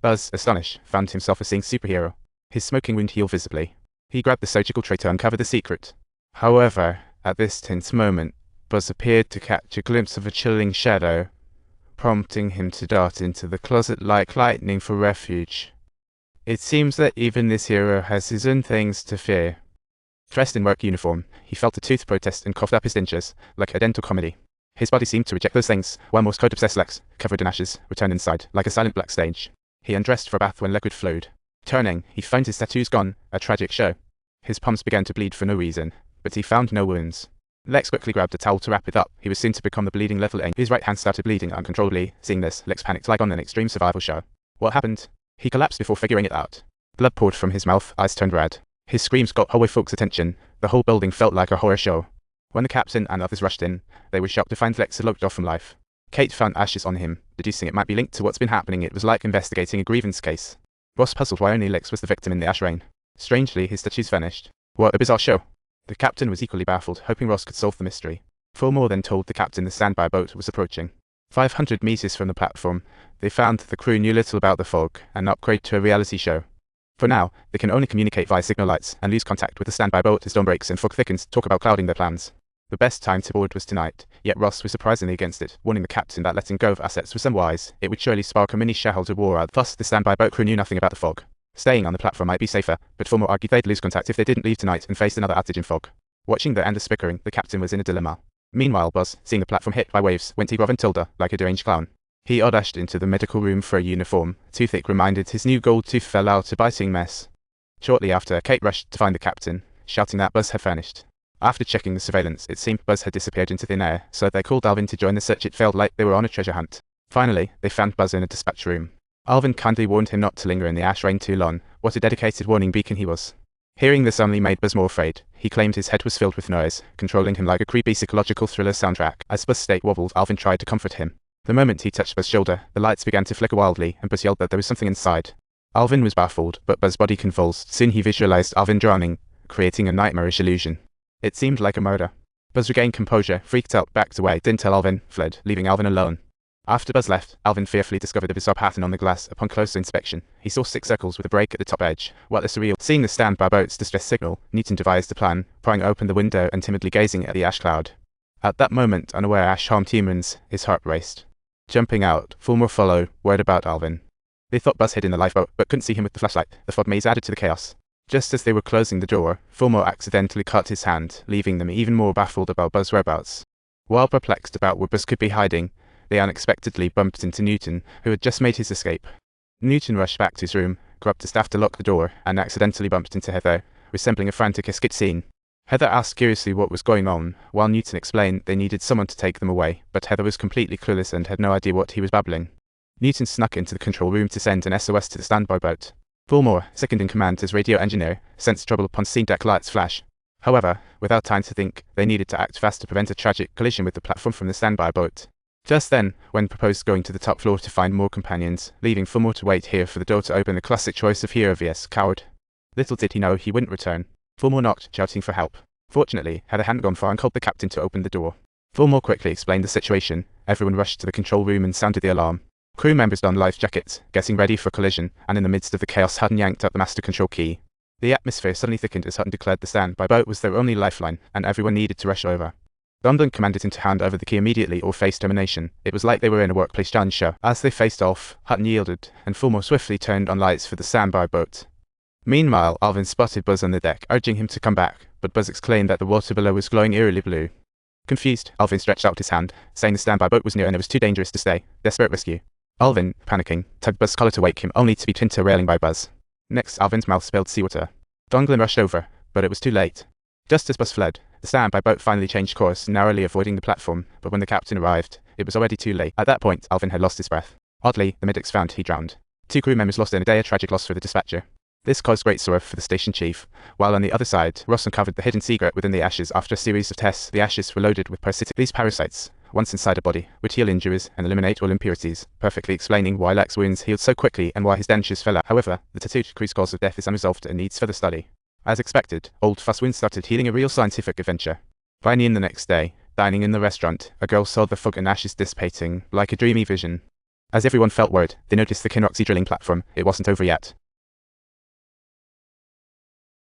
Buzz, astonished, found himself a seeing superhero. His smoking wound healed visibly. He grabbed the surgical tray to uncover the secret. However, at this tense moment, Buzz appeared to catch a glimpse of a chilling shadow, prompting him to dart into the closet like lightning for refuge. It seems that even this hero has his own things to fear. Dressed in work uniform, he felt a tooth protest and coughed up his dentures, like a dental comedy. His body seemed to reject those things, while most code-obsessed Lex, covered in ashes, returned inside, like a silent black stage. He undressed for a bath when liquid flowed. Turning, he found his tattoos gone, a tragic show. His palms began to bleed for no reason, but he found no wounds. Lex quickly grabbed a towel to wrap it up. He was soon to become the bleeding little angel. His right hand started bleeding uncontrollably. Seeing this, Lex panicked like on an extreme survival show. What happened? He collapsed before figuring it out. Blood poured from his mouth, eyes turned red. His screams got hallway folks' attention. The whole building felt like a horror show. When the captain and others rushed in, they were shocked to find Lex had looked off from life. Kate found ashes on him, deducing it might be linked to what's been happening. It was like investigating a grievance case. Ross puzzled why only Lex was the victim in the ash rain. Strangely, his tattoos vanished. What a bizarre show. The captain was equally baffled, hoping Ross could solve the mystery. Fillmore then told the captain the standby boat was approaching. 500 meters from the platform, they found the crew knew little about the fog, an upgrade to a reality show. For now, they can only communicate via signal lights and lose contact with the standby boat as dawn breaks and fog thickens, talk about clouding their plans. The best time to board was tonight, yet Ross was surprisingly against it, warning the captain that letting go of assets was unwise. It would surely spark a mini shareholder war. Thus, the standby boat crew knew nothing about the fog. Staying on the platform might be safer, but Fillmore argued they'd lose contact if they didn't leave tonight and face another outage in fog. Watching the endless bickering, the captain was in a dilemma. Meanwhile, Buzz, seeing the platform hit by waves, went to Grov and Tilda, like a deranged clown. He dashed into the medical room for a uniform. Toothache reminded his new gold tooth fell out a biting mess. Shortly after, Kate rushed to find the captain, shouting that Buzz had vanished. After checking the surveillance, it seemed Buzz had disappeared into thin air, so they called Alvin to join the search. It felt like they were on a treasure hunt. Finally, they found Buzz in a dispatch room. Alvin kindly warned him not to linger in the ash rain too long. What a dedicated warning beacon he was. Hearing this only made Buzz more afraid. He claimed his head was filled with noise, controlling him like a creepy psychological thriller soundtrack. As Buzz's state wobbled, Alvin tried to comfort him. The moment he touched Buzz's shoulder, the lights began to flicker wildly, and Buzz yelled that there was something inside. Alvin was baffled, but Buzz's body convulsed. Soon he visualized Alvin drowning, creating a nightmarish illusion. It seemed like a murder. Buzz regained composure, freaked out, backed away, didn't tell Alvin, fled, leaving Alvin alone. After Buzz left, Alvin fearfully discovered a bizarre pattern on the glass. Upon closer inspection, he saw 6 circles with a break at the top edge. What a surreal. Seeing the standby boat's distress signal, Newton devised a plan, prying open the window and timidly gazing at the ash cloud. At that moment, unaware ash harmed humans, his heart raced. Jumping out, Fillmore followed, worried about Alvin. They thought Buzz hid in the lifeboat, but couldn't see him with the flashlight. The fog maze added to the chaos. Just as they were closing the door, Fillmore accidentally cut his hand, leaving them even more baffled about Buzz's whereabouts. While perplexed about where Buzz could be hiding, they unexpectedly bumped into Newton, who had just made his escape. Newton rushed back to his room, grabbed the staff to lock the door, and accidentally bumped into Heather, resembling a frantic escape scene. Heather asked curiously what was going on, while Newton explained they needed someone to take them away, but Heather was completely clueless and had no idea what he was babbling. Newton snuck into the control room to send an SOS to the standby boat. Fillmore, second in command as radio engineer, sensed trouble upon seeing deck lights flash. However, without time to think, they needed to act fast to prevent a tragic collision with the platform from the standby boat. Just then, Wen proposed going to the top floor to find more companions, leaving Fillmore to wait here for the door to open. A classic choice of hero vs coward. Little did he know he wouldn't return. Fillmore knocked, shouting for help. Fortunately, Heather hadn't gone far and called the captain to open the door. Fillmore quickly explained the situation. Everyone rushed to the control room and sounded the alarm. Crew members donned life jackets, getting ready for a collision, and in the midst of the chaos Hutton yanked up the master control key. The atmosphere suddenly thickened as Hutton declared the standby boat was their only lifeline, and everyone needed to rush over. London commanded him to hand over the key immediately or face termination. It was like they were in a workplace challenge show. As they faced off, Hutton yielded, and Fillmore swiftly turned on lights for the standby boat. Meanwhile, Alvin spotted Buzz on the deck, urging him to come back, but Buzz exclaimed that the water below was glowing eerily blue. Confused, Alvin stretched out his hand, saying the standby boat was near and it was too dangerous to stay. Desperate rescue. Alvin, panicking, tugged Buzz's collar to wake him, only to be pinned to a railing by Buzz. Next, Alvin's mouth spilled seawater. Donglin rushed over, but it was too late. Just as Buzz fled, the standby boat finally changed course, narrowly avoiding the platform, but when the captain arrived, it was already too late. At that point, Alvin had lost his breath. Oddly, the medics found he drowned. 2 crew members lost in a day, a tragic loss for the dispatcher. This caused great sorrow for the station chief, while on the other side, Ross uncovered the hidden secret within the ashes. After a series of tests, the ashes were loaded with parasitic. These parasites, once inside a body, would heal injuries and eliminate all impurities, perfectly explaining why Lex's wounds healed so quickly and why his dentures fell out. However, the tattooed crew's cause of death is unresolved and needs further study. As expected, Old Fuss Wound started healing, a real scientific adventure. Finally, the next day, dining in the restaurant, a girl saw the fog and ashes dissipating, like a dreamy vision. As everyone felt worried, they noticed the Kinroxy drilling platform. It wasn't over yet.